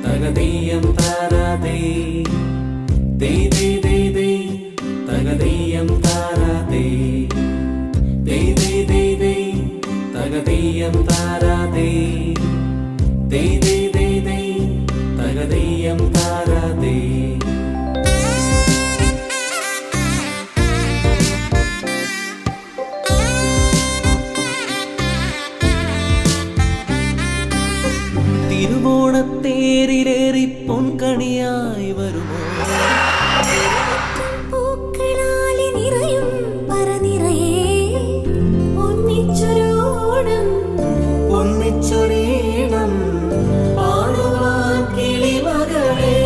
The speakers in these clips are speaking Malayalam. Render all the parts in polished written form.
തകതീയം താരാതേ ദേ ദേ ദേ ദേ തകതീയം താരാതേ ദേ ദേ ദേ ദേ തകതീയം താരാതേ ദേ ദേ ദേ ദേ തകതീയം താരാതേ തിരുവോണത്തേരിലേറി പൊൻകണിയായി വരുമോ പൂക്കളാലി നിറയും പറനിറയേ ഒന്നിച്ചൊരോണം ഒന്നിച്ചൊരീണം പാടുവാൻ കിളിമകളേ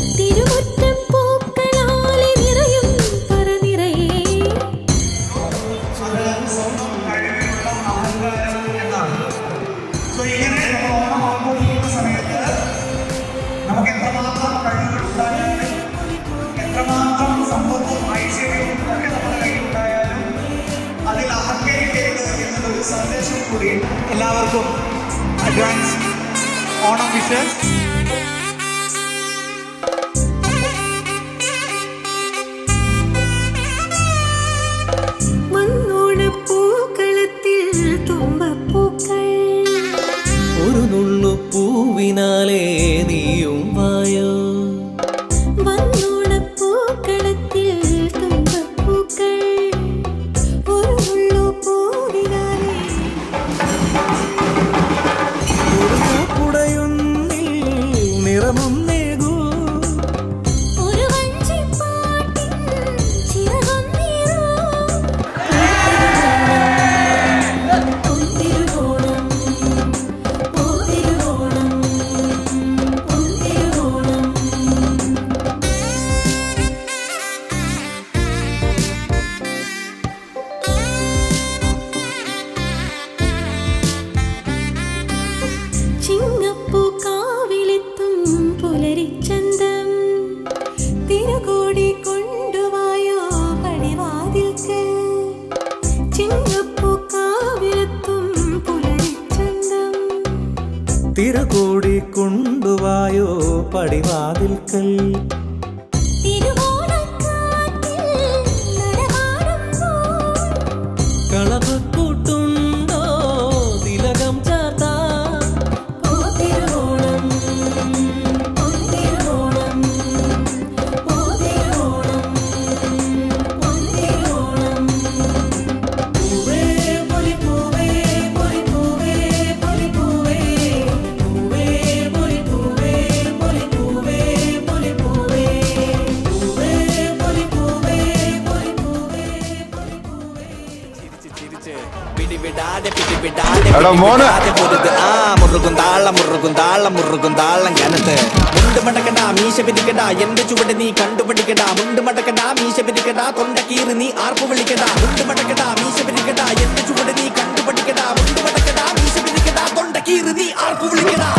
തിരുമുറ്റം പൂക്കളാലി നിറയും പറനിറയേ ഇങ്ങനെ ഓണം ആഘോഷിക്കുന്ന സമയത്ത് നമുക്ക് എത്രമാത്രം കഴിവുകളുണ്ടായാലും എത്രമാത്രം സമ്പത്തും ഐശ്വര്യവും ഒക്കെ നമ്മുടെ കയ്യിലുണ്ടായാലും അതിൽ അഹങ്കരിക്കരുത് എന്നൊരു സന്ദേശം കൂടി എല്ലാവർക്കും അഡ്വാൻസ് ഓണം വിഷസ്. മണ്ണോണപ്പൂക്കളത്തിൽ തുമ്പപ്പൂക്കൾ ഒരു നുള്ളു പൂവിനാലേ നീയും വായോ വന്നോണപ്പൂക്കളത്തിൽ തുമ്പപ്പൂക്കൾ ഒരു മുള്ളു പൂവിനാലേ കുടയുന്നിൽ നിറമൊന്നേകൂ ഒരു വഞ്ചിപ്പാട്ടിൻ ചിറകൊന്നീറോ പൊന്തിരുവോണം പൊന്തിരുവോണം പൊന്തിരുവോണം ചിങ്ങപ്പൂക്കാവിലെത്തും പുലരിച്ചന്തം തിരുകോടി കൊണ്ടുവായോ പടിവാതിൽക്ക് ചിങ്ങപ്പൂക്കാവിലെത്തും പുലരിച്ചന്തം തിരകൂടി കൊണ്ടുവായോ പടിവാതിൽക്കൽ തിരുവോണക്കാറ്റിൽ നടമാടുമ്പോൾ കളപക്കൂട്ടുണ്ടോ തിലകം ചാത്താ പോതിരുവോണം പൊന്തിരുവോണം പോതിരുവോണം പൊന്തിരുവോണം പൂവേ പൊലിപ്പൂവേ പൊലിപ്പൂവേ പൊലിപ്പൂവേ പൂവേ പൊലിപ്പൂവേ പൊലിപ്പൂവേ പൊലിപ്പൂവേ പൂവേ പൊലിപ്പൂവേ പൊലിപ്പൂവേ പൊലിപ്പൂവേ എടാ മോനെ മുറുകും താളം കനത്ത് മുണ്ട് മടക്കടാ മീശ പിരിക്കടാ എന്റെ ചുവട് നീ കണ്ടുപിടിക്കടാ മുണ്ട് മടക്കടാ മീശ പിരിക്കടാ തൊണ്ട കീറി നീ ആർപ്പ് വിളിക്കടാ മുണ്ട് മടക്കടാ മീശ പിരിക്കടാ എന്റെ ചുവട് നീ കണ്ടുപിടിക്കടാ മുണ്ട് മടക്കടാ മീശ പിരിക്കടാ തൊണ്ട കീറി നീ ആർപ്പ് വിളിക്കടാ